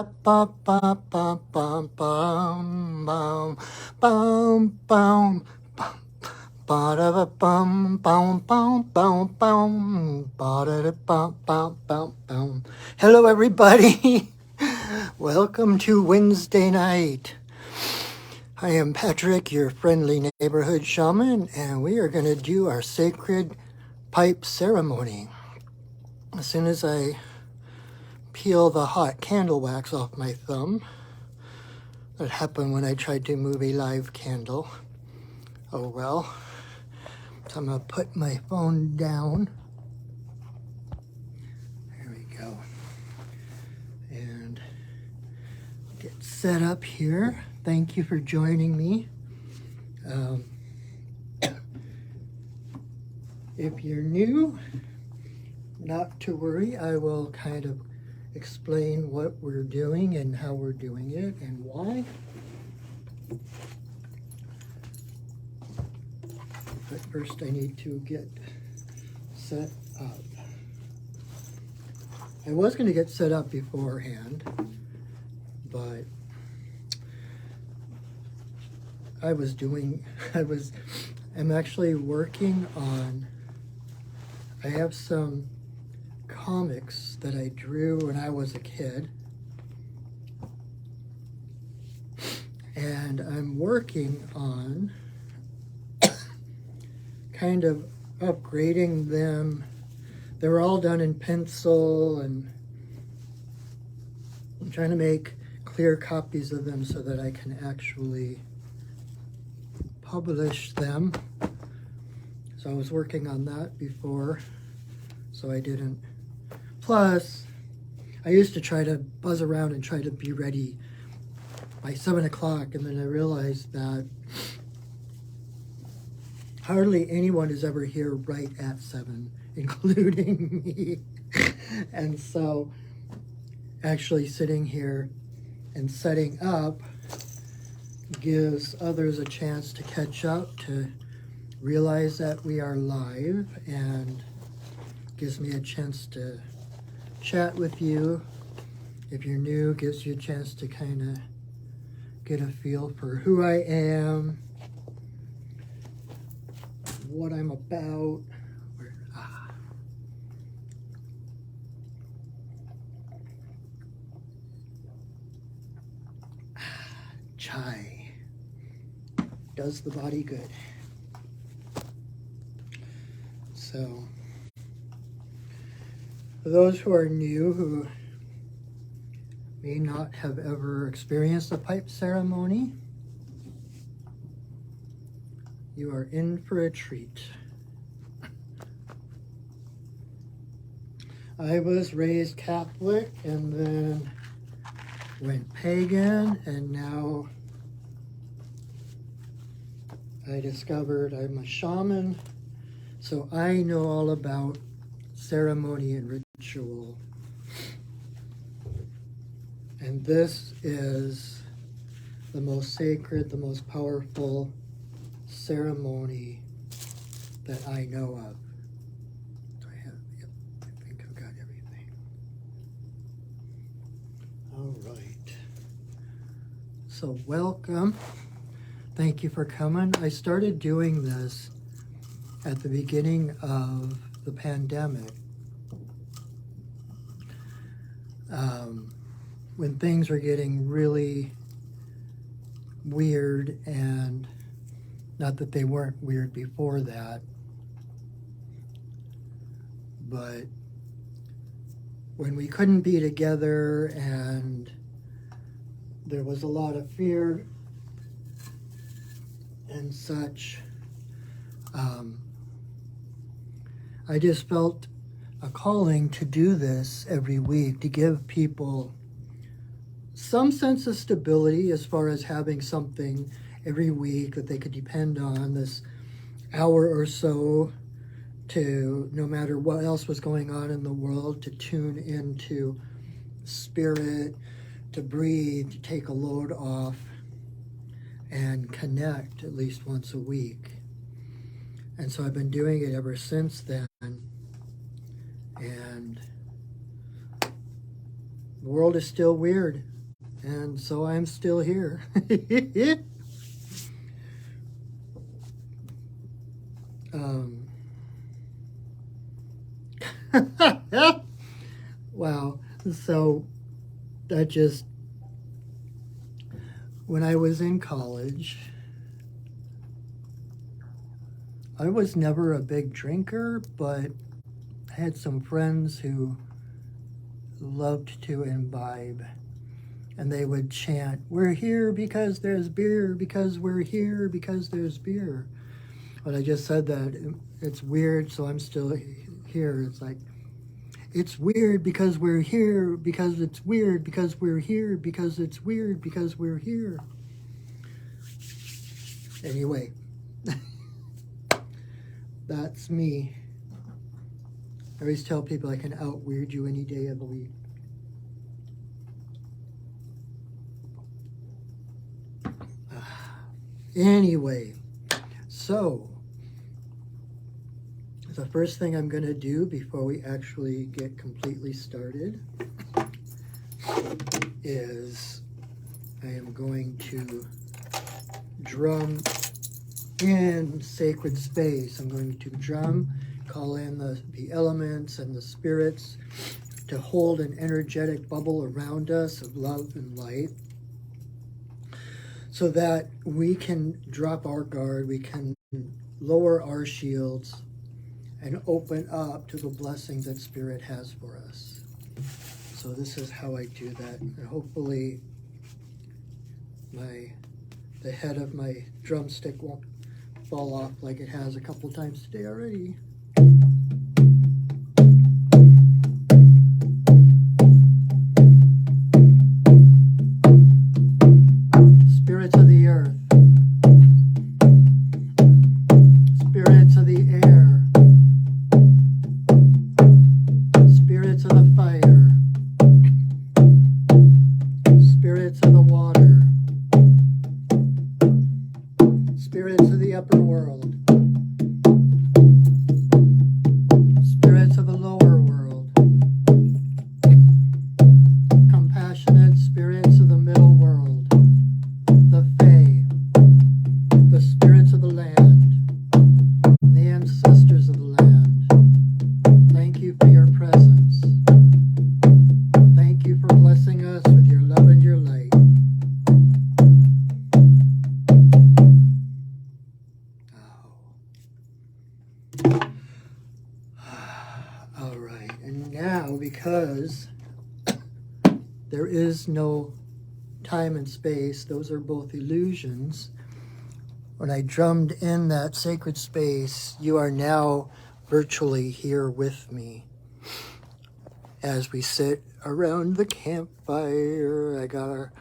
ba ba ba bum bum bum bum bum ba da ba bum bum bum bum bum ba da da bum bum bum bum. Hello, everybody. Welcome to Wednesday night. I am Patrick, your friendly neighborhood shaman, and we are going to do our sacred pipe ceremony. As soon as I peel the hot candle wax off my thumb, that happened when I tried to move a live candle. Oh well. So I'm going to put my phone down. There we go. And get set up here. Thank you for joining me. If you're new, not to worry. I will kind of explain what we're doing and how we're doing it and why. But first I need to get set up. I was going to get set up beforehand, but I'm actually working on, I have some comics that I drew when I was a kid, and I'm working on kind of upgrading them. They were all done in pencil, and I'm trying to make clear copies of them so that I can actually publish them. So I was working on that before, so I didn't. Plus, I used to try to buzz around and try to be ready by 7 o'clock, and then I realized that hardly anyone is ever here right at 7, including me. And so actually sitting here and setting up gives others a chance to catch up, to realize that we are live, and gives me a chance to chat with you. If you're new, gives you a chance to kind of get a feel for who I am, what I'm about. Chai does the body good. So, for those who are new, who may not have ever experienced a pipe ceremony, you are in for a treat. I was raised Catholic and then went pagan, and now I discovered I'm a shaman, so I know all about ceremony and ritual. And this is the most sacred, the most powerful ceremony that I know of. I think I've got everything. All right. So welcome. Thank you for coming. I started doing this at the beginning of the pandemic, when things were getting really weird, and not that they weren't weird before that, but when we couldn't be together and there was a lot of fear and such, I just felt a calling to do this every week, to give people some sense of stability as far as having something every week that they could depend on, this hour or so, to, no matter what else was going on in the world, to tune into spirit, to breathe, to take a load off, and connect at least once a week. And so I've been doing it ever since then. And The world is still weird, and so I'm still here. Wow. So that just, when I was in college, I was never a big drinker, but I had some friends who loved to imbibe, and they would chant, "We're here because there's beer, because we're here because there's beer." But I just said that it's weird, so I'm still here. It's like, it's weird because we're here, because it's weird, because we're here, because it's weird, because we're here. Anyway, that's me. I always tell people I can out-weird you any day of the week. Anyway, so the first thing I'm going to do before we actually get completely started is I am going to drum in sacred space. I'm going to drum, call in the elements and the spirits to hold an energetic bubble around us of love and light, so that we can drop our guard, we can lower our shields, and open up to the blessings that Spirit has for us. So this is how I do that. And hopefully the head of my drumstick won't fall off like it has a couple times today already. Spirits of the earth, spirits of the air, spirits of the fire, spirits of the water, spirits of the upper world, spirits of the lower world, compassionate spirits of the middle world, the Fae, the spirits of the land, the ancestors of the land. Thank you for your presence. Thank you for blessing us with your love and your light. All right, and now, because there is no time and space, those are both illusions. When I drummed in that sacred space, you are now virtually here with me as we sit around the campfire. I got our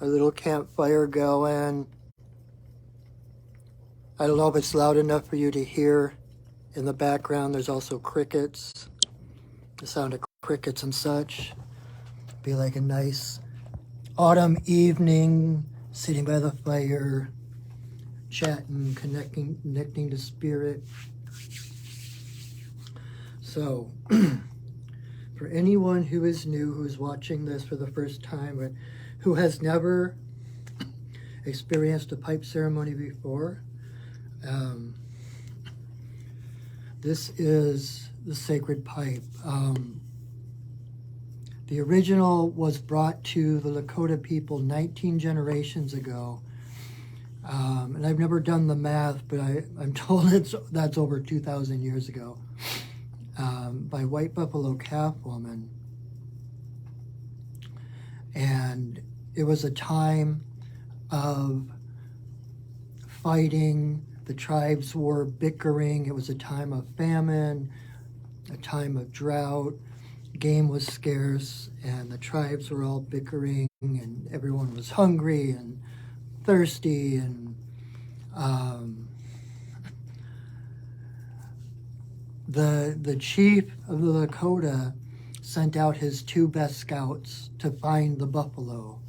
little campfire going. I don't know if it's loud enough for you to hear. In the background, there's also crickets, the sound of crickets and such. Be like a nice autumn evening, sitting by the fire, chatting, connecting to Spirit. So, for anyone who is new, who's watching this for the first time, but who has never experienced a pipe ceremony before, this is the sacred pipe. The original was brought to the Lakota people 19 generations ago. And I've never done the math, but I'm told that's over 2,000 years ago, by White Buffalo Calf Woman. And it was a time of fighting. The tribes were bickering. It was a time of famine, a time of drought. Game was scarce, and the tribes were all bickering, and everyone was hungry and thirsty, and the chief of the Lakota sent out his 2 best scouts to find the buffalo,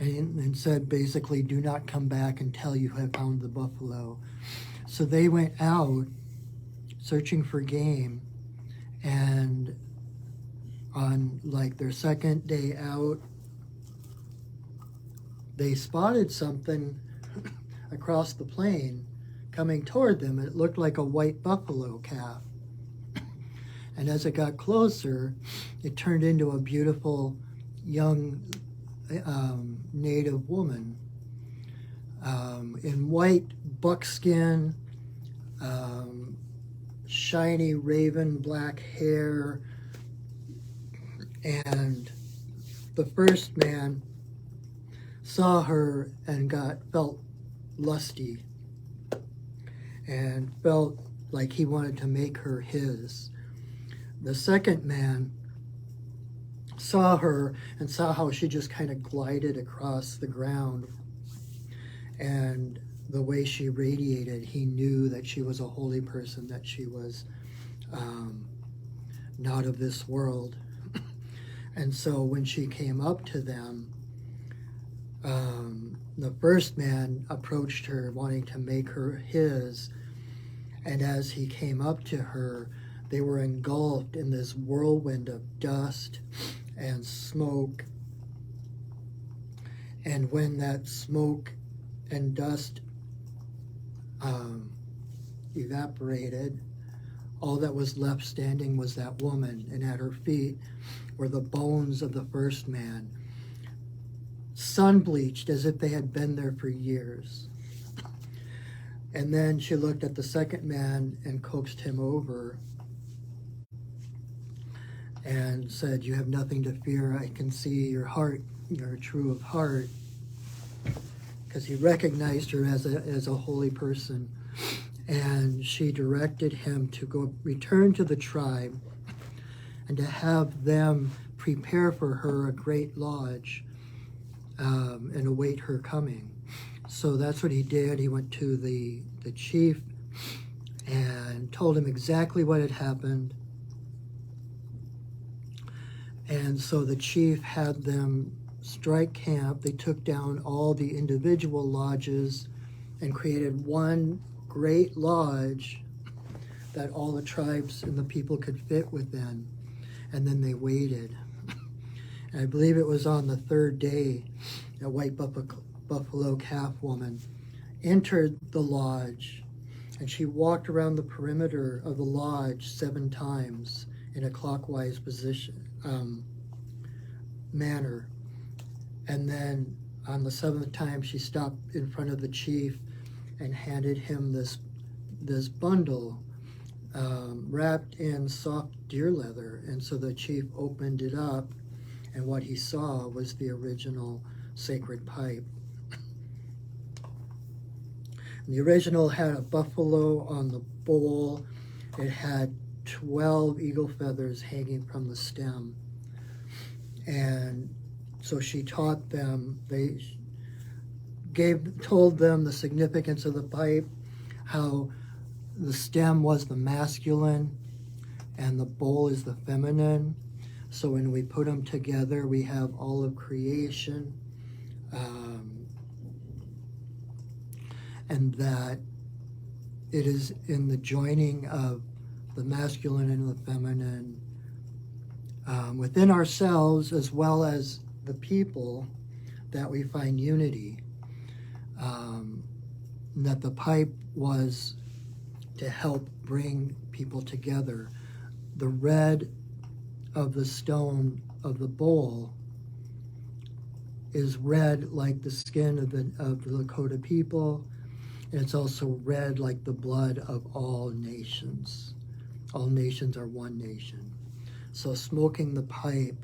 and said basically, do not come back until you have found the buffalo. So they went out searching for game, and on like their second day out, they spotted something across the plain coming toward them. It looked like a white buffalo calf. And as it got closer, it turned into a beautiful young native woman in white buckskin, shiny raven black hair. And the first man saw her and felt lusty and felt like he wanted to make her his. The second man saw her and saw how she just kind of glided across the ground, and the way she radiated, he knew that she was a holy person, that she was not of this world. And so when she came up to them, the first man approached her wanting to make her his, and as he came up to her, they were engulfed in this whirlwind of dust and smoke. And when that smoke and dust evaporated, all that was left standing was that woman, and at her feet were the bones of the first man, sun-bleached as if they had been there for years. And then she looked at the second man and coaxed him over and said, "You have nothing to fear. I can see your heart. You're true of heart." Because he recognized her as a holy person. And she directed him to go return to the tribe and to have them prepare for her a great lodge and await her coming. So that's what he did. He went to the chief and told him exactly what had happened. And so the chief had them strike camp. They took down all the individual lodges and created one great lodge that all the tribes and the people could fit within. And then they waited. And I believe it was on the third day that white buffalo calf woman entered the lodge, and she walked around the perimeter of the lodge 7 times in a clockwise position manner. And then on the 7th time, she stopped in front of the chief and handed him this bundle wrapped in soft deer leather. And so the chief opened it up, and what he saw was the original sacred pipe. And the original had a buffalo on the bowl. It had 12 eagle feathers hanging from the stem. And so she taught them, told them the significance of the pipe, how the stem was the masculine and the bowl is the feminine. So when we put them together, we have all of creation, and that it is in the joining of the masculine and the feminine within ourselves, as well as the people, that we find unity. That the pipe was to help bring people together. The red of the stone of the bowl is red like the skin of the Lakota people, and it's also red like the blood of all nations. All nations are one nation. So smoking the pipe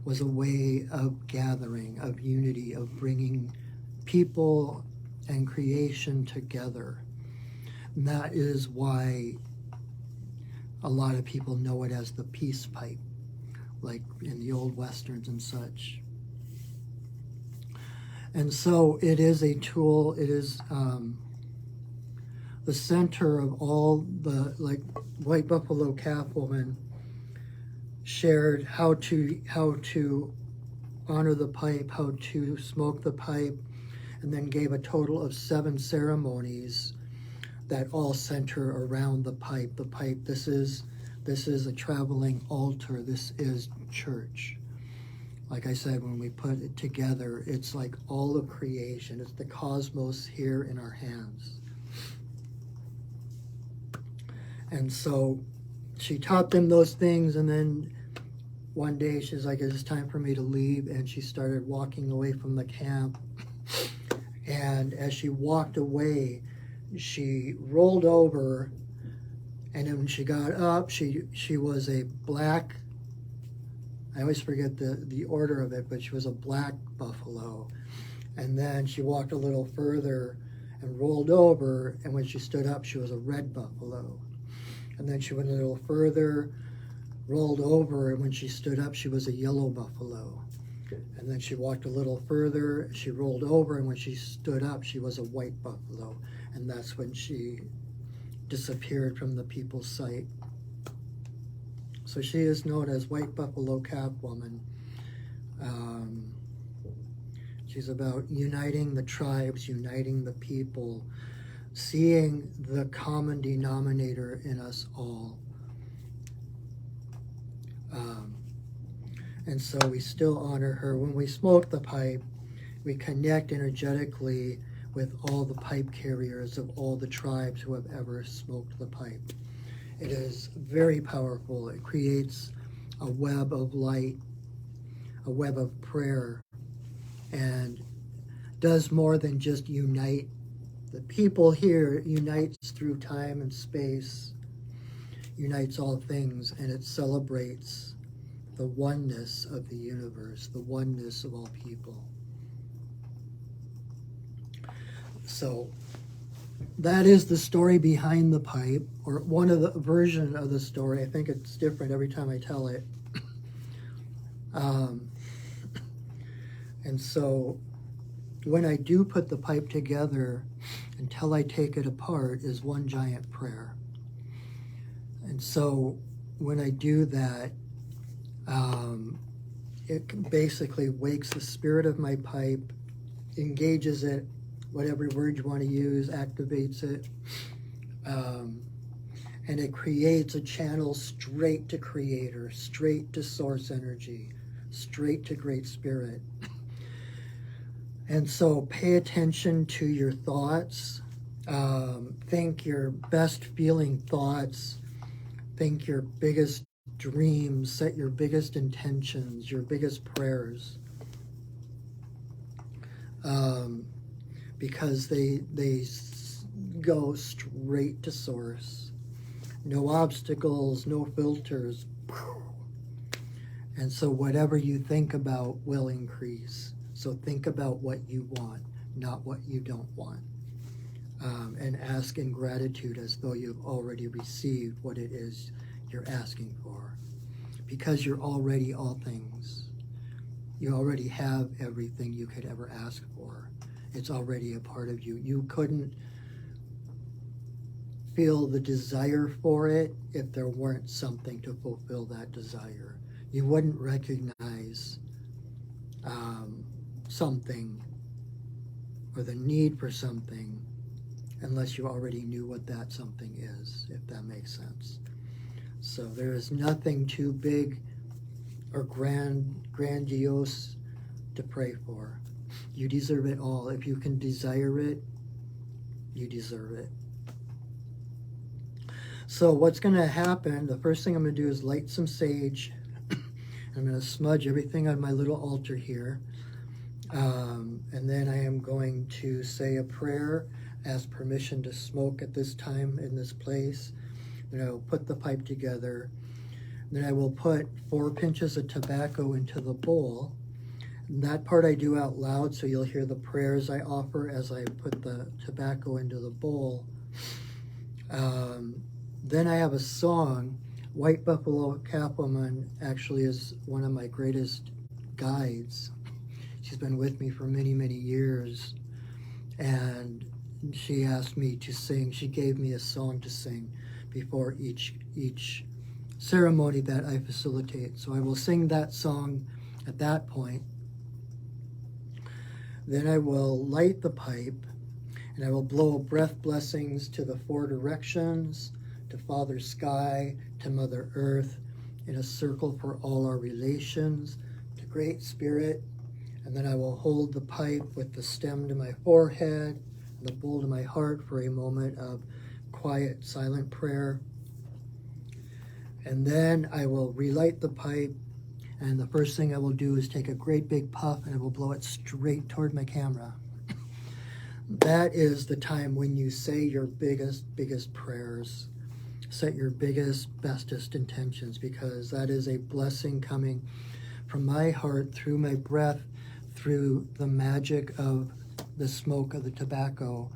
was a way of gathering, of unity, of bringing people and creation together. And that is why a lot of people know it as the peace pipe, like in the old westerns and such. And so it is a tool. It is the center of all the, like White Buffalo Calf woman shared how to honor the pipe, how to smoke the pipe, and then gave a total of 7 ceremonies that all center around the pipe. The pipe, this is a traveling altar. This is church. Like I said, when we put it together, it's like all of creation. It's the cosmos here in our hands. And so she taught them those things, and then one day she's like, it's time for me to leave, and she started walking away from the camp. And as she walked away, she rolled over, and then when she got up, she was a black, I always forget the order of it, but she was a black buffalo. And then she walked a little further and rolled over, and when she stood up, she was a red buffalo. And then she went a little further, rolled over, and when she stood up, she was a yellow buffalo. And then she walked a little further, she rolled over, and when she stood up, she was a white buffalo. And that's when she disappeared from the people's sight. So she is known as White Buffalo Catwoman. She's about uniting the tribes, uniting the people, seeing the common denominator in us all. And so we still honor her. When we smoke the pipe, we connect energetically with all the pipe carriers of all the tribes who have ever smoked the pipe. It is very powerful. It creates a web of light, a web of prayer, and does more than just unite the people here. It unites through time and space, unites all things, and it celebrates the oneness of the universe, the oneness of all people. So that is the story behind the pipe, or one of the version of the story. I think it's different every time I tell it. And so when I do put the pipe together, until I take it apart, is one giant prayer. And so when I do that, it basically wakes the spirit of my pipe, engages it, whatever word you want to use, activates it, and it creates a channel straight to Creator, straight to Source Energy, straight to Great Spirit. And so pay attention to your thoughts. Think your best feeling thoughts. Think your biggest dreams. Set your biggest intentions, your biggest prayers. Because they go straight to Source. No obstacles, no filters. And so whatever you think about will increase. So think about what you want, not what you don't want. And ask in gratitude as though you've already received what it is you're asking for. Because you're already all things. You already have everything you could ever ask for. It's already a part of you. You couldn't feel the desire for it if there weren't something to fulfill that desire. You wouldn't recognize something or the need for something unless you already knew what that something is, if that makes sense. So there is nothing too big or grandiose to pray for. You deserve it all. If you can desire it, you deserve it. So what's going to happen, the first thing I'm going to do is light some sage. I'm going to smudge everything on my little altar here. And then I am going to say a prayer, ask permission to smoke at this time in this place. Then I will put the pipe together. Then I will put 4 pinches of tobacco into the bowl. And that part I do out loud, so you'll hear the prayers I offer as I put the tobacco into the bowl. Then I have a song. White Buffalo Catwoman actually is one of my greatest guides. She's been with me for many, many years. And she asked me to sing. She gave me a song to sing before each ceremony that I facilitate. So I will sing that song at that point. Then I will light the pipe, and I will blow breath blessings to the 4 directions, to Father Sky, to Mother Earth, in a circle for all our relations to Great Spirit. And then I will hold the pipe with the stem to my forehead and the bowl to my heart for a moment of quiet, silent prayer. And then I will relight the pipe, and the first thing I will do is take a great big puff and I will blow it straight toward my camera. That is the time when you say your biggest prayers. Set your biggest, bestest intentions, because that is a blessing coming from my heart through my breath, through the magic of the smoke of the tobacco,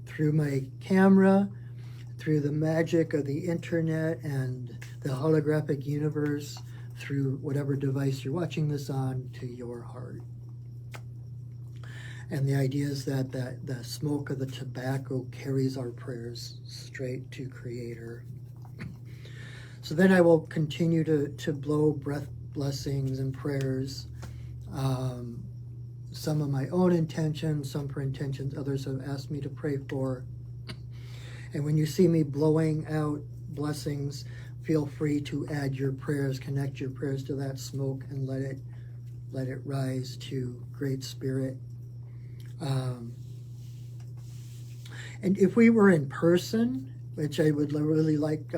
through my camera, through the magic of the internet and the holographic universe, through whatever device you're watching this on, to your heart. And the idea is that the smoke of the tobacco carries our prayers straight to Creator. So then I will continue to blow breath blessings and prayers, some of my own intentions, some for intentions others have asked me to pray for. And when you see me blowing out blessings, feel free to add your prayers, connect your prayers to that smoke, and let it rise to Great Spirit. And if we were in person, which I would really like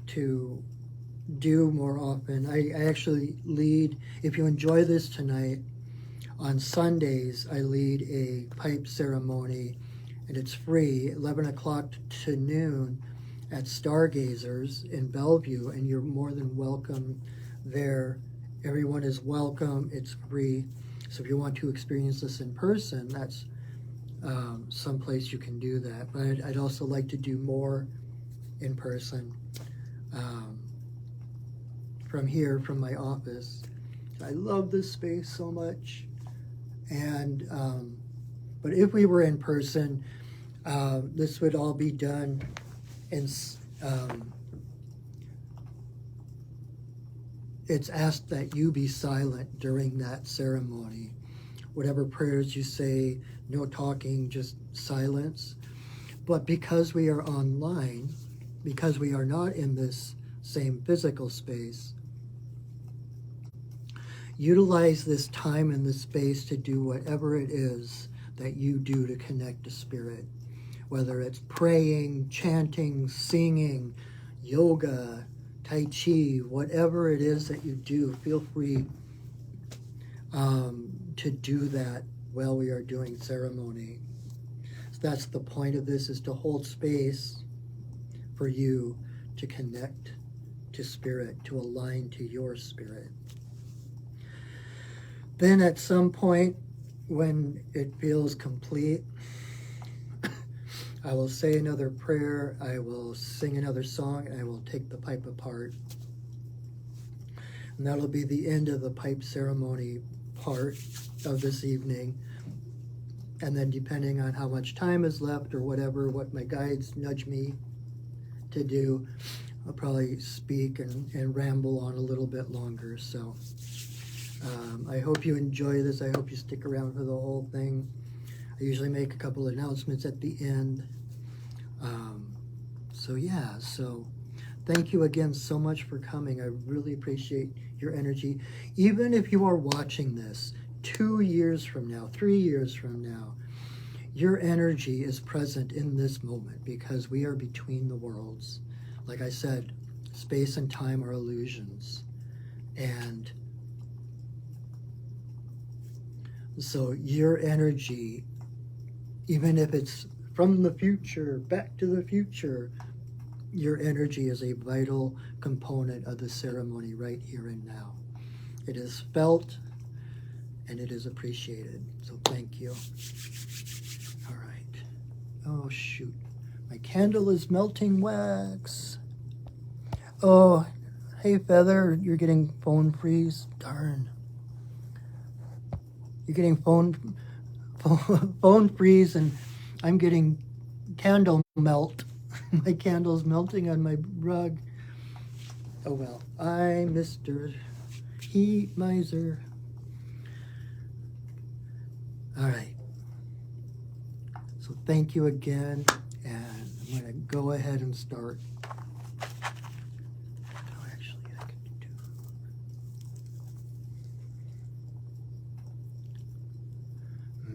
to do more often, I actually lead, if you enjoy this tonight, on Sundays I lead a pipe ceremony, and it's free, 11 o'clock to noon at Stargazers in Bellevue, and you're more than welcome there. Everyone is welcome, it's free. So if you want to experience this in person, that's someplace you can do that. But I'd also like to do more in person from here, from my office. I love this space so much. And but if we were in person, this would all be done in it's asked that you be silent during that ceremony. Whatever prayers you say, no talking, just silence. But because we are online, because we are not in this same physical space, utilize this time and this space to do whatever it is that you do to connect to Spirit. Whether it's praying, chanting, singing, yoga, Tai Chi, whatever it is that you do, feel free to do that while we are doing ceremony. So that's the point of this, is to hold space for you to connect to Spirit, to align to your Spirit. Then at some point, when it feels complete, I will say another prayer, I will sing another song, and I will take the pipe apart. And that'll be the end of the pipe ceremony part of this evening. And then depending on how much time is left or whatever, what my guides nudge me to do, I'll probably speak and ramble on a little bit longer. So I hope you enjoy this. I hope you stick around for the whole thing. I usually make a couple of announcements at the end. So thank you again so much for coming. I really appreciate your energy. Even if you are watching this 2 years from now, 3 years from now, your energy is present in this moment, because we are between the worlds. Like I said, space and time are illusions. And so your energy, even if it's from the future, back to the future, your energy is a vital component of the ceremony right here and now. It is felt and it is appreciated. So thank you. All right. Oh, shoot. My candle is melting wax. Oh, hey, Feather, you're getting phone freeze. Darn. You're getting phone freeze, and I'm getting candle melt. My candle's melting on my rug. Oh well, I'm Mr. Heat Miser. All right. So thank you again, and I'm going to go ahead and start.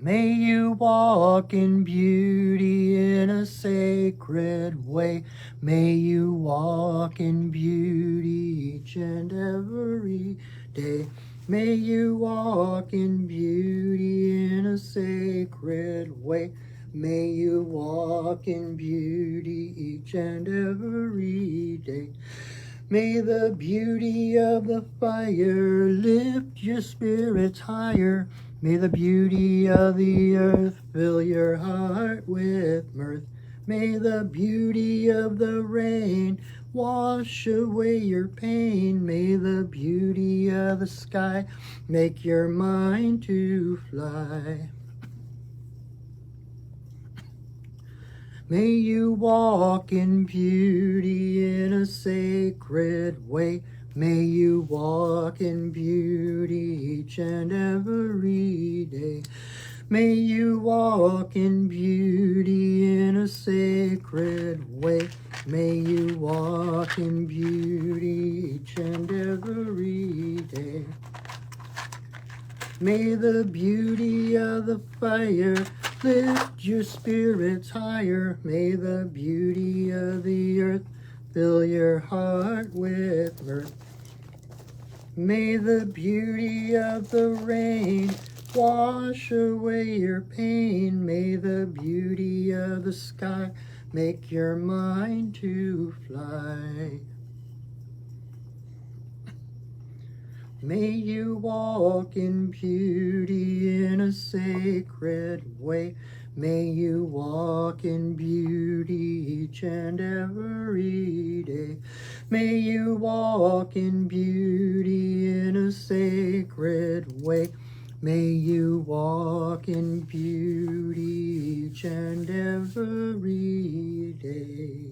May you walk in beauty in a sacred way. May you walk in beauty each and every day. May you walk in beauty in a sacred way. May you walk in beauty each and every day. May the beauty of the fire lift your spirits higher. May the beauty of the earth fill your heart with mirth. May the beauty of the rain wash away your pain. May the beauty of the sky make your mind to fly. May you walk in beauty in a sacred way. May you walk in beauty each and every day. May you walk in beauty in a sacred way. May you walk in beauty each and every day. May the beauty of the fire lift your spirits higher. May the beauty of the earth fill your heart with mirth. May the beauty of the rain wash away your pain. May the beauty of the sky make your mind to fly. May you walk in beauty in a sacred way. May you walk in beauty each and every day. May you walk in beauty in a sacred way. May you walk in beauty each and every day.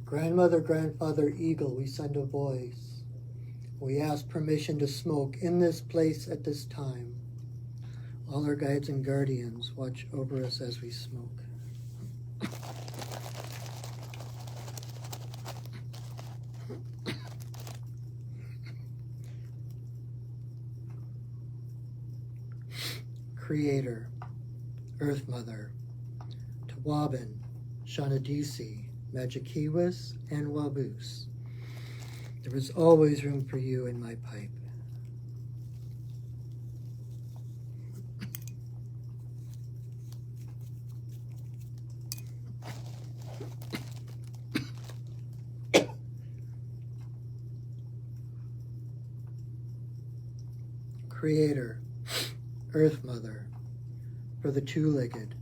Grandmother, grandfather, eagle, we send a voice. We ask permission to smoke in this place at this time. All our guides and guardians watch over us as we smoke. Creator, Earth Mother, Tawabin, Shanadisi, Magikiwis, and Wabus. There is always room for you in my pipe. Creator, Earth Mother, for the two-legged,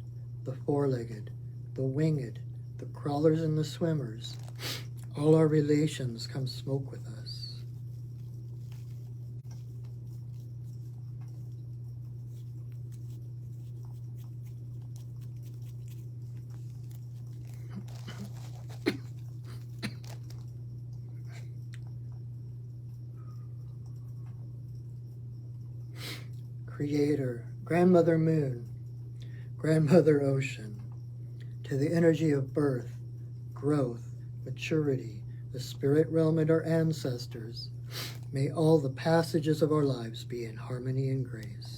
the four-legged, the winged, the crawlers and the swimmers, all our relations come smoke with us. Creator, Grandmother Moon, Grandmother Ocean, to the energy of birth, growth, maturity, the spirit realm and our ancestors, may all the passages of our lives be in harmony and grace.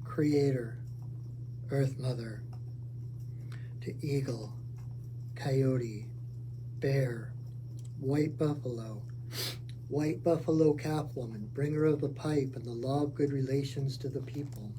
Creator, Earth Mother, to eagle, coyote, bear, white buffalo calf woman, bringer of the pipe and the law of good relations to the people.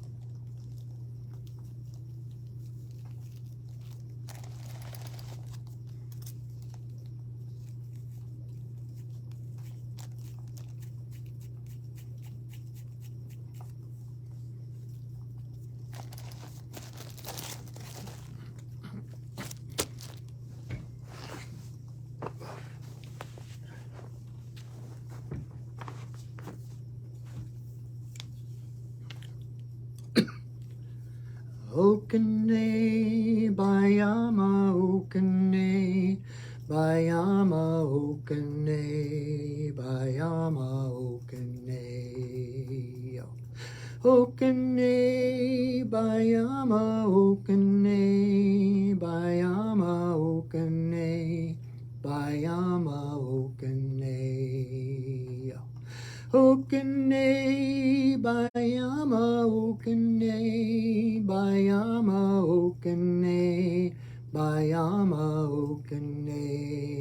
Okane, Bayama, Okane, Bayama, Okane, Bayama, Okane. Okane, Bayama, Okane, Bayama, Okane, Bayama, Okane. Okane, Bayama, Okane, Bayama, Okane, Bayama, Okane.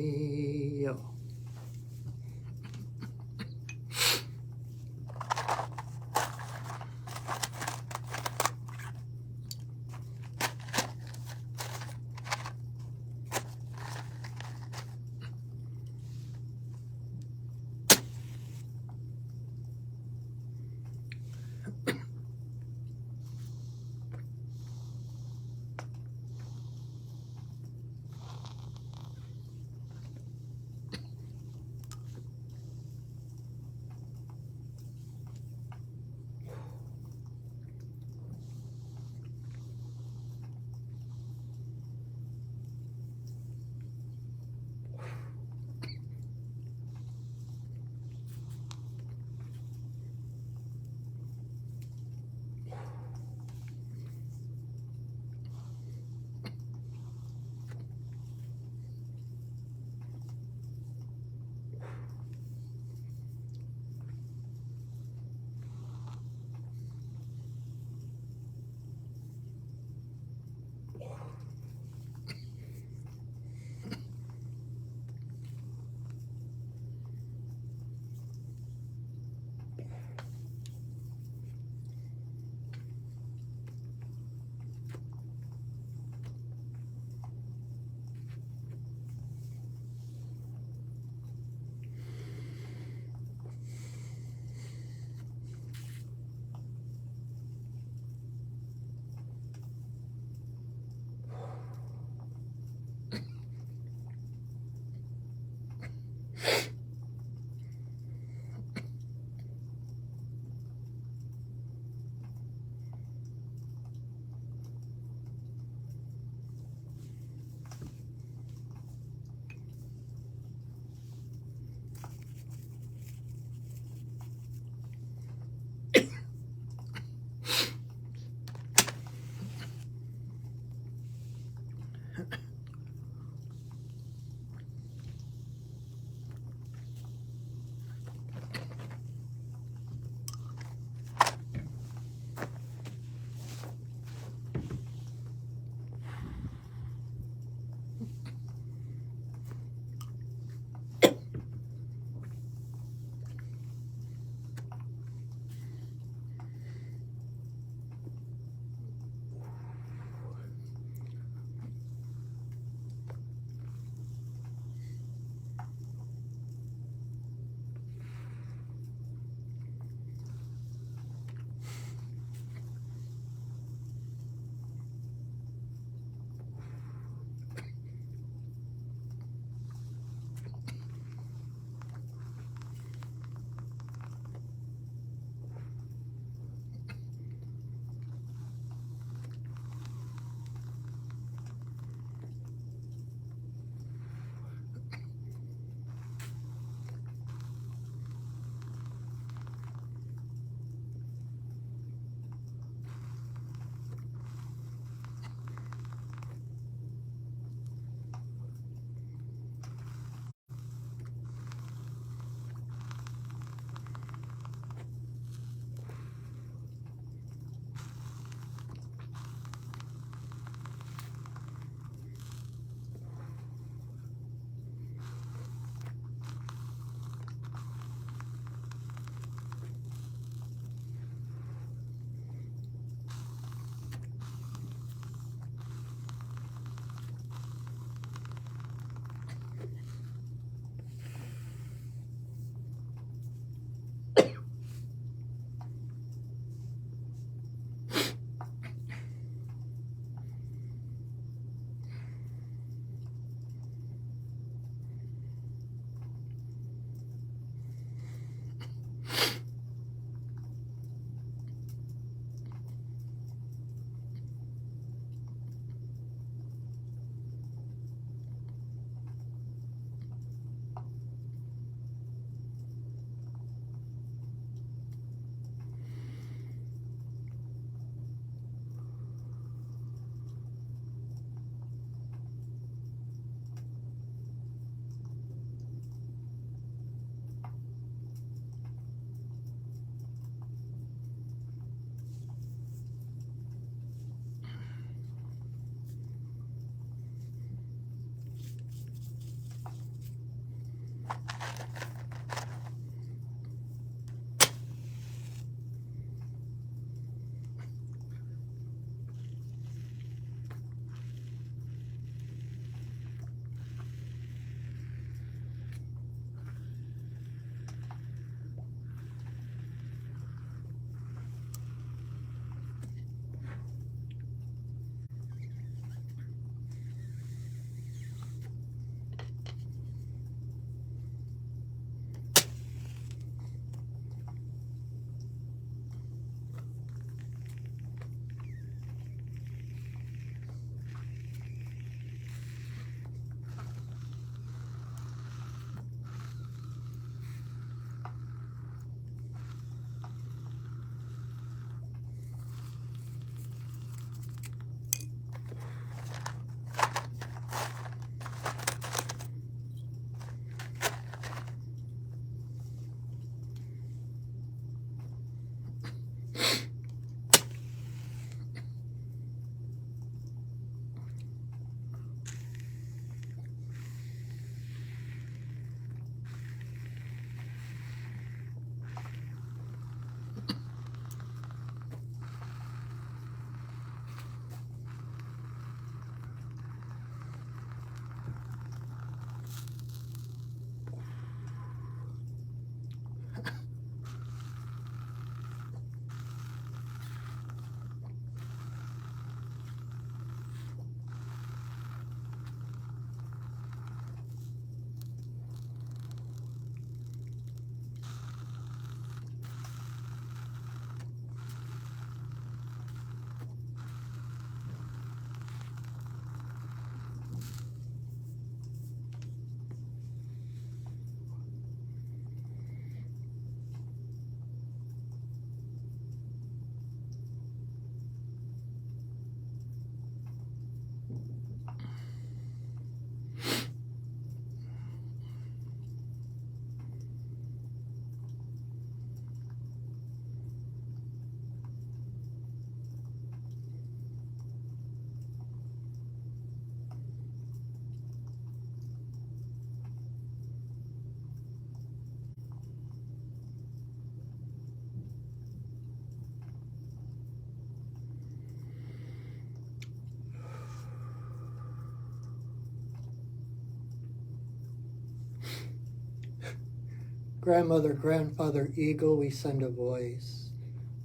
Grandmother, grandfather, eagle, we send a voice.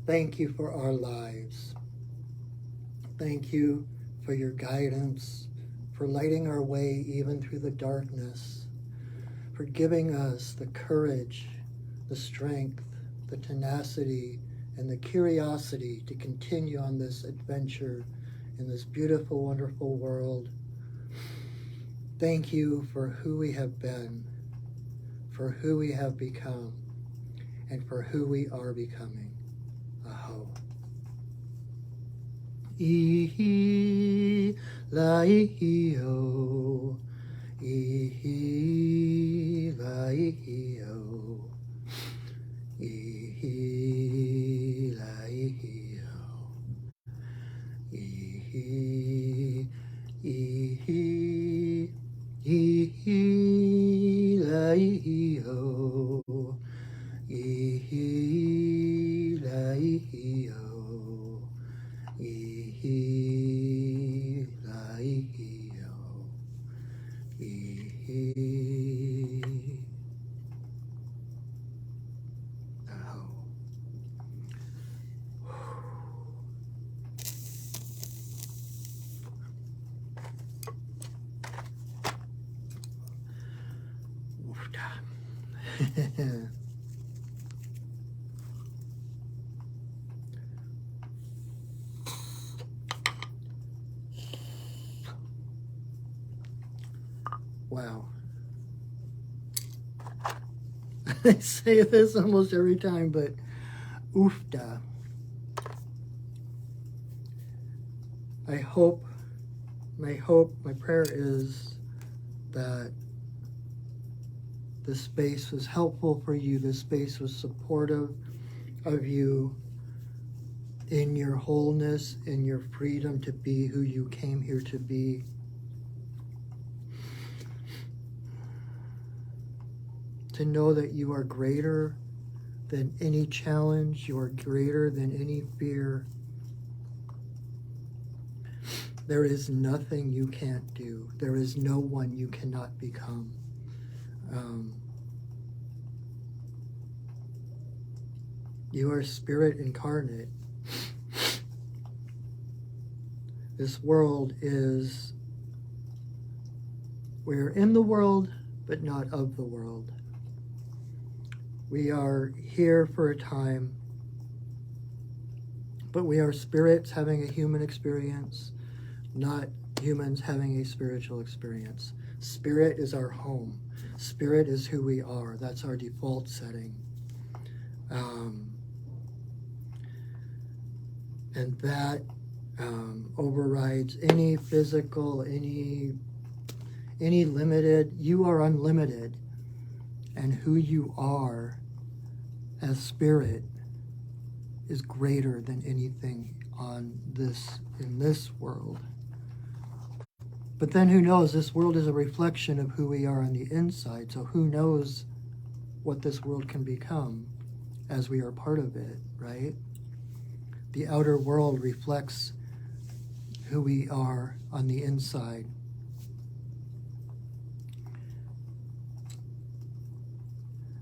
Thank you for our lives. Thank you for your guidance, for lighting our way even through the darkness, for giving us the courage, the strength, the tenacity, and the curiosity to continue on this adventure in this beautiful, wonderful world. Thank you for who we have been, for who we have become, and for who we are becoming. Aho. Ihi la ihi o, ihi la ihi o, ihi la ihi o, ihi, ihi, ihi la ihi o, ihi la ihi o. Ihi la ihi o, ihi aho. Wow. I say this almost every time, but oofda. My hope, my prayer is that this space was helpful for you. This space was supportive of you in your wholeness, in your freedom to be who you came here to be. To know that you are greater than any challenge, you are greater than any fear. There is nothing you can't do. There is no one you cannot become. You are spirit incarnate. This world is, we're in the world, but not of the world. We are here for a time, but we are spirits having a human experience, not humans having a spiritual experience. Spirit is our home. Spirit is who we are. That's our default setting. And that overrides any physical, any limited. You are unlimited, and who you are as spirit is greater than anything in this world. But then who knows? This world is a reflection of who we are on the inside. So who knows what this world can become as we are part of it, right? The outer world reflects who we are on the inside.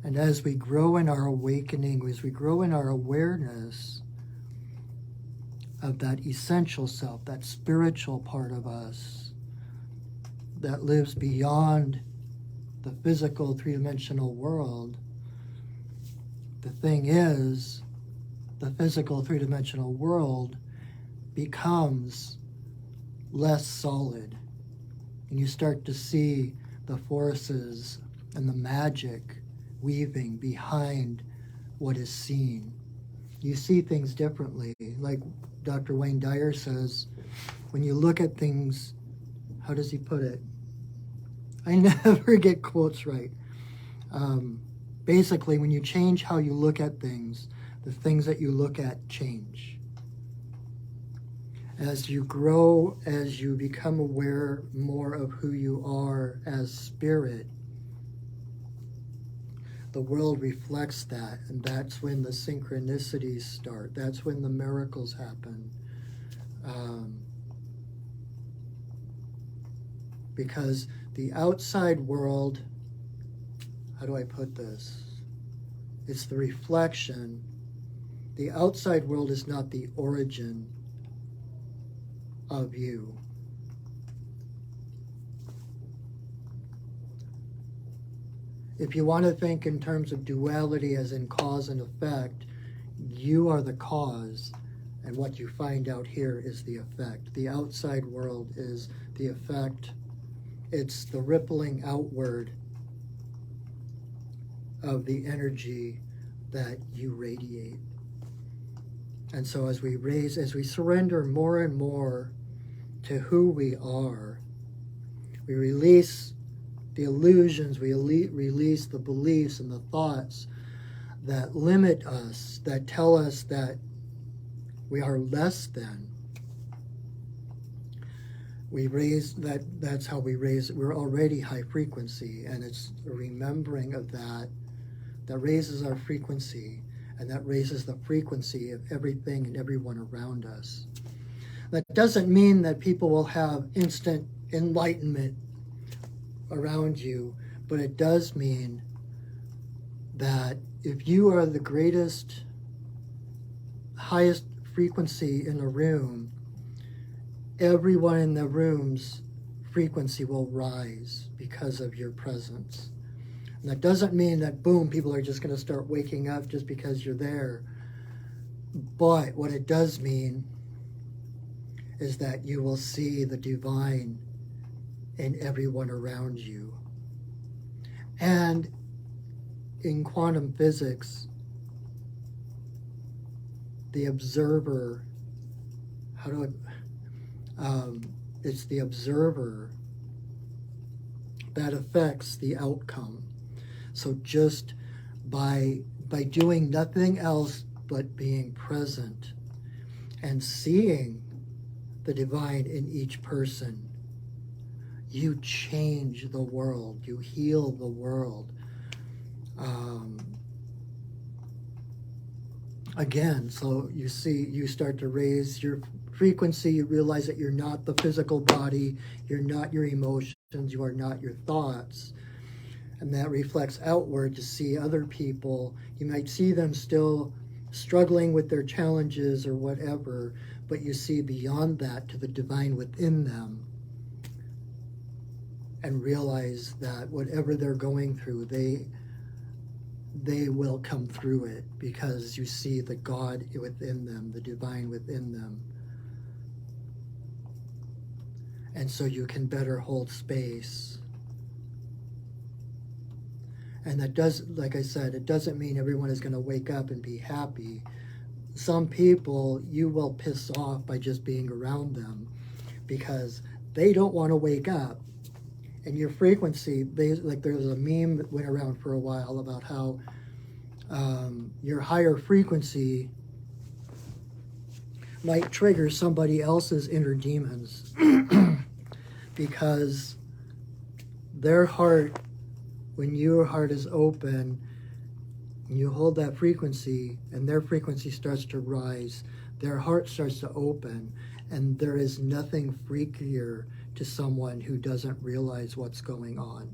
And as we grow in our awakening, as we grow in our awareness of that essential self, that spiritual part of us that lives beyond the physical three-dimensional world, the thing is, the physical three-dimensional world becomes less solid. And you start to see the forces and the magic weaving behind what is seen. You see things differently. Like Dr. Wayne Dyer says, when you look at things, how does he put it? I never get quotes right. Basically, when you change how you look at things, the things that you look at change. As you grow, as you become aware more of who you are as spirit, the world reflects that, and that's when the synchronicities start. That's when the miracles happen. Because the outside world, how do I put this? It's the reflection. The outside world is not the origin of you. If you want to think in terms of duality as in cause and effect, you are the cause, and what you find out here is the effect. The outside world is the effect. It's the rippling outward of the energy that you radiate. And so as we surrender more and more to who we are, we release the illusions, we release the beliefs and the thoughts that limit us, that tell us that we are less than. We raise that, that's how we raise, we're already high frequency, and it's a remembering of that that raises our frequency, and that raises the frequency of everything and everyone around us. That doesn't mean that people will have instant enlightenment around you, but it does mean that if you are the greatest, highest frequency in a room, everyone in the room's frequency will rise because of your presence. And that doesn't mean that, boom, people are just going to start waking up just because you're there. But what it does mean is that you will see the divine in everyone around you. And in quantum physics, the observer, it's the observer that affects the outcome. So just by doing nothing else but being present and seeing the divine in each person, you change the world, you heal the world. Again, so you see, you start to raise your frequency, you realize that you're not the physical body, you're not your emotions, you are not your thoughts. And that reflects outward to see other people. You might see them still struggling with their challenges or whatever, but you see beyond that to the divine within them and realize that whatever they're going through, they will come through it because you see the God within them, the divine within them. And so you can better hold space. And that does, like I said, it doesn't mean everyone is going to wake up and be happy. Some people you will piss off by just being around them because they don't want to wake up. And your frequency, like there's a meme that went around for a while about how your higher frequency might trigger somebody else's inner demons because their heart, when your heart is open, you hold that frequency and their frequency starts to rise, their heart starts to open, and there is nothing freakier to someone who doesn't realize what's going on.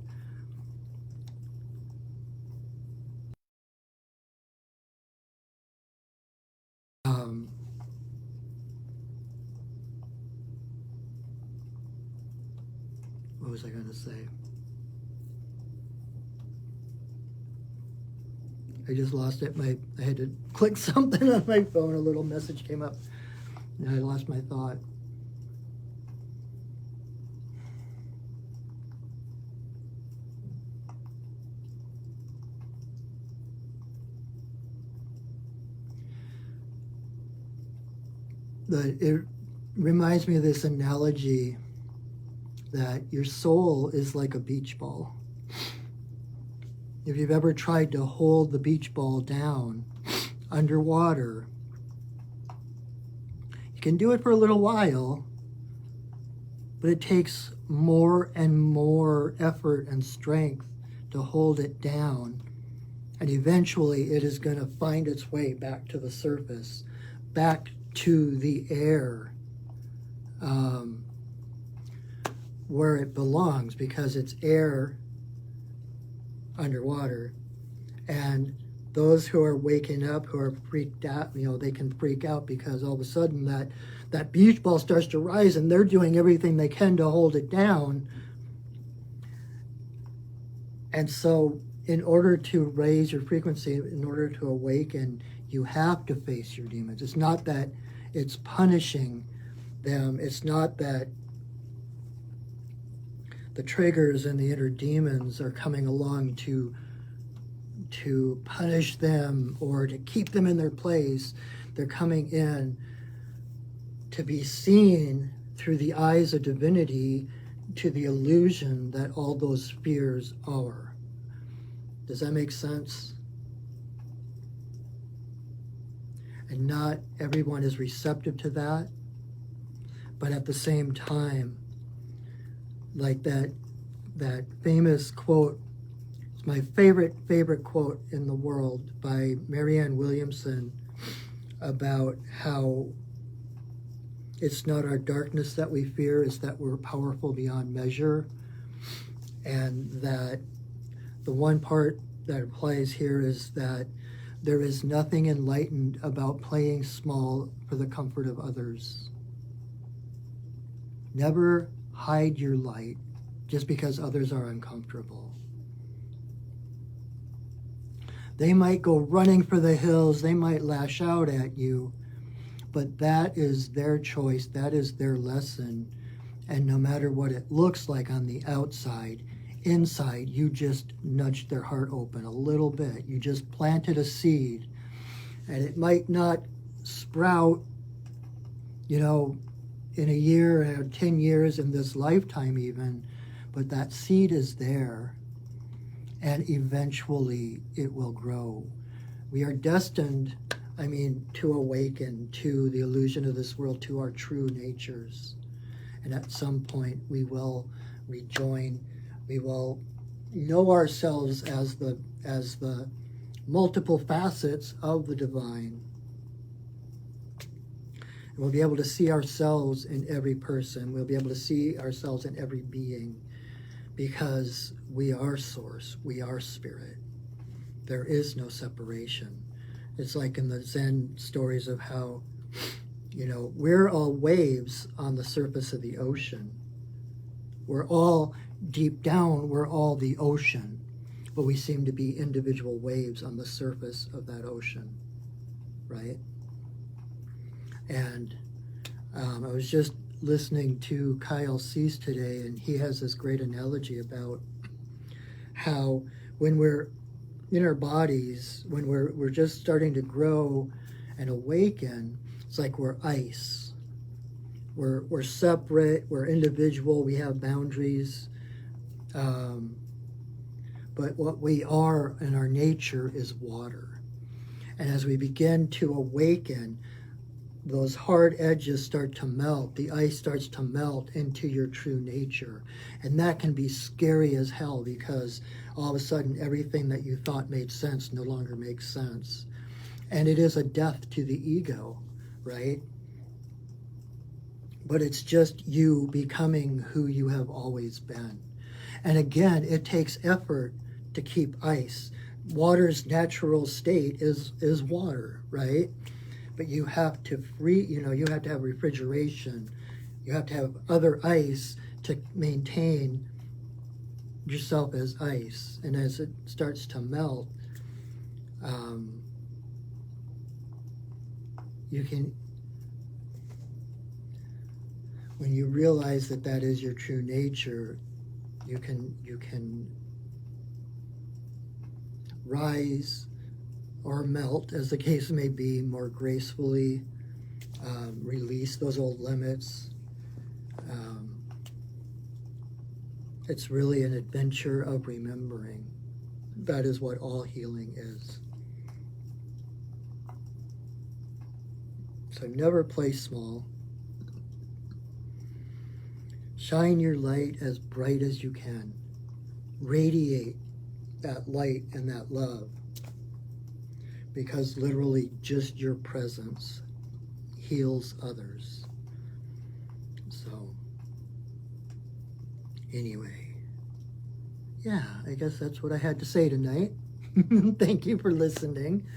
What was I going to say? I just lost it. I had to click something on my phone. A little message came up, and I lost my thought. But it reminds me of this analogy that your soul is like a beach ball. If you've ever tried to hold the beach ball down underwater, you can do it for a little while, but it takes more and more effort and strength to hold it down. And eventually it is going to find its way back to the surface, back to the air, where it belongs, because it's air underwater. And those who are waking up, who are freaked out, they can freak out because all of a sudden that beach ball starts to rise and they're doing everything they can to hold it down. And so in order to raise your frequency, in order to awaken, you have to face your demons. It's not that it's punishing them. It's not that the triggers and the inner demons are coming along to punish them or to keep them in their place. They're coming in to be seen through the eyes of divinity to the illusion that all those fears are. Does that make sense? And not everyone is receptive to that, but at the same time, like that famous quote, it's my favorite quote in the world by Marianne Williamson about how it's not our darkness that we fear, it's that we're powerful beyond measure. And that the one part that applies here is that there is nothing enlightened about playing small for the comfort of others. Never hide your light just because others are uncomfortable. They might go running for the hills, they might lash out at you, but that is their choice, that is their lesson. And no matter what it looks like on the outside, inside, you just nudged their heart open a little bit. You just planted a seed. And it might not sprout, in a year or 10 years, in this lifetime even, but that seed is there. And eventually it will grow. We are destined, to awaken to the illusion of this world, to our true natures. And at some point we will rejoin, we will know ourselves as the multiple facets of the divine. And we'll be able to see ourselves in every person. We'll be able to see ourselves in every being, because we are source, we are spirit. There is no separation. It's like in the Zen stories of how, we're all waves on the surface of the ocean. We're all deep down, we're all the ocean, but we seem to be individual waves on the surface of that ocean, right? And I was just listening to Kyle Cease today, and he has this great analogy about how when we're in our bodies, when we're just starting to grow and awaken, it's like we're ice. We're separate, we're individual, we have boundaries. But what we are in our nature is water. And as we begin to awaken, those hard edges start to melt. The ice starts to melt into your true nature. And that can be scary as hell, because all of a sudden everything that you thought made sense no longer makes sense. And it is a death to the ego, right? But it's just you becoming who you have always been. And again, it takes effort to keep ice. Water's natural state is water, right? But you have to you have to have refrigeration. You have to have other ice to maintain yourself as ice. And as it starts to melt, you can, when you realize that that is your true nature, you can rise or melt, as the case may be, more gracefully, release those old limits. It's really an adventure of remembering. That is what all healing is. So never play small. Shine your light as bright as you can. Radiate that light and that love, because literally just your presence heals others. So anyway, yeah, I guess that's what I had to say tonight. Thank you for listening.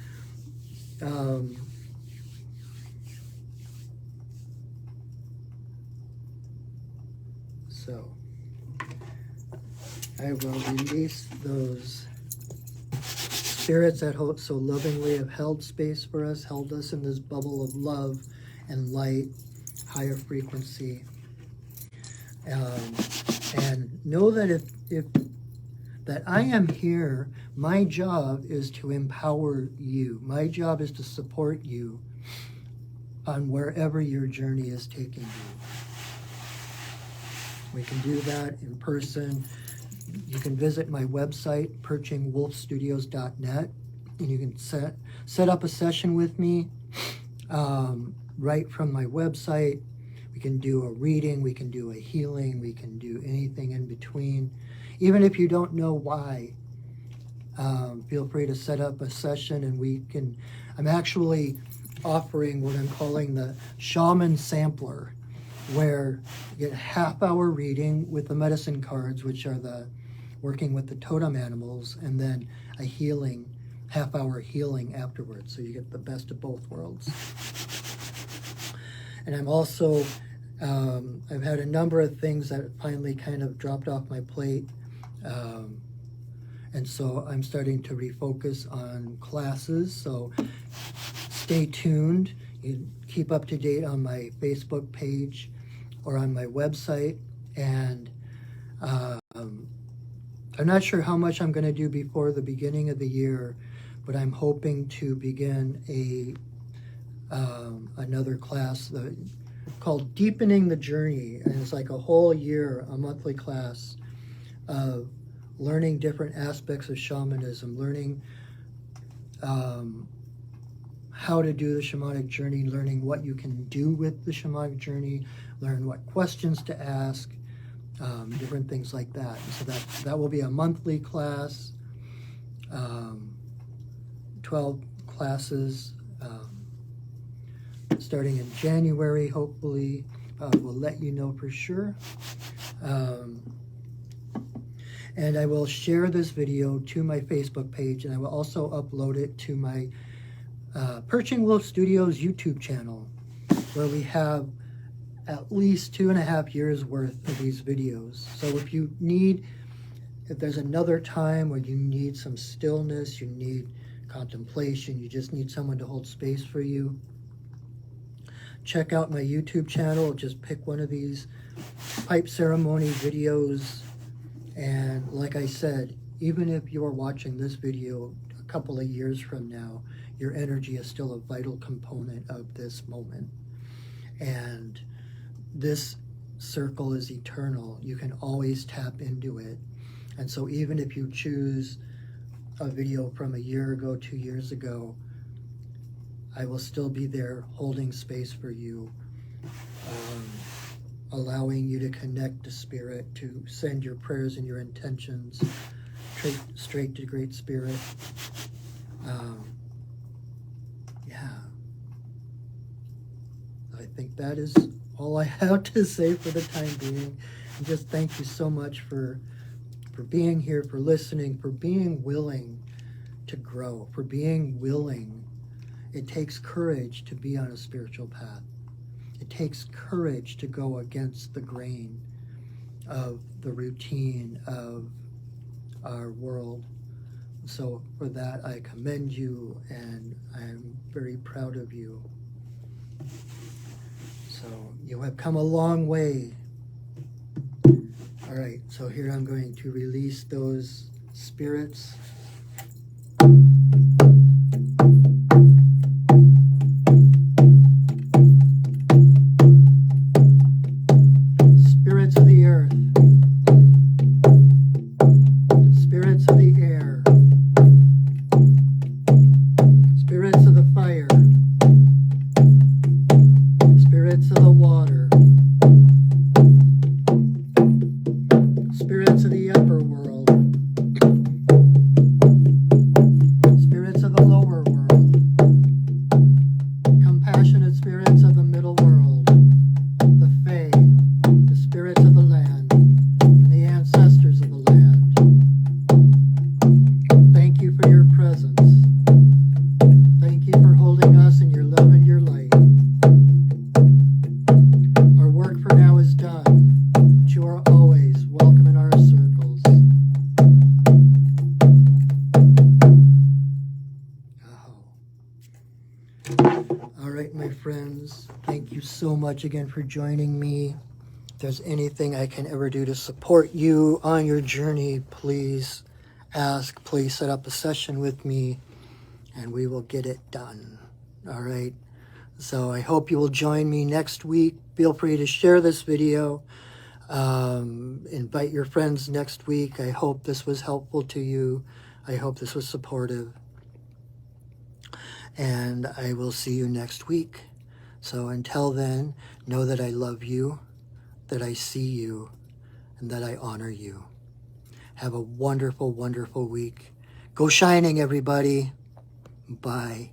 So I will release those spirits that so lovingly have held space for us, held us in this bubble of love and light, higher frequency. And know that if that I am here, my job is to empower you. My job is to support you on wherever your journey is taking you. We can do that in person. You can visit my website, perchingwolfstudios.net, and you can set up a session with me right from my website. We can do a reading, we can do a healing, we can do anything in between. Even if you don't know why, feel free to set up a session and we can. I'm actually offering what I'm calling the Shaman Sampler, where you get a half-hour reading with the medicine cards, which are the working with the totem animals, and then a healing, half-hour healing afterwards. So you get the best of both worlds. And I'm also, I've had a number of things that finally kind of dropped off my plate. And so I'm starting to refocus on classes. So stay tuned. You keep up to date on my Facebook page or on my website. And I'm not sure how much I'm going to do before the beginning of the year, but I'm hoping to begin another class called Deepening the Journey. And it's like a whole year, a monthly class of learning different aspects of shamanism, learning how to do the shamanic journey, learning what you can do with the shamanic journey, learn what questions to ask, different things like that. And so that will be a monthly class, 12 classes, starting in January, hopefully. We'll let you know for sure. And I will share this video to my Facebook page, and I will also upload it to my Perching Wolf Studios YouTube channel, where we have at least 2.5 years worth of these videos. So if there's another time where you need some stillness, you need contemplation, you just need someone to hold space for you, check out my YouTube channel. Just pick one of these pipe ceremony videos. And like I said, even if you're watching this video a couple of years from now, your energy is still a vital component of this moment. And this circle is eternal. You can always tap into it. And so even if you choose a video from a year ago, 2 years ago, I will still be there holding space for you, allowing you to connect to Spirit, to send your prayers and your intentions straight to Great Spirit. I think that is all I have to say for the time being. And just thank you so much for being here, for listening, for being willing to grow, for being willing. It takes courage to be on a spiritual path. It takes courage to go against the grain of the routine of our world. So for that, I commend you, and I'm very proud of you. So you have come a long way. All right, so here I'm going to release those spirits. Spirits of the earth, spirits of the air, spirits of the fire, spirits of the water, spirits of the upper world, spirits of the lower world, compassionate spirits of the middle world, the Fae, the spirits of the land, and the ancestors of the land. Thank you for your you so much again for joining me. If there's anything I can ever do to support you on your journey, please ask. Please set up a session with me and we will get it done. All right. So I hope you will join me next week. Feel free to share this video. Invite your friends next week. I hope this was helpful to you. I hope this was supportive. And I will see you next week. So until then, know that I love you, that I see you, and that I honor you. Have a wonderful, wonderful week. Go shining, everybody. Bye.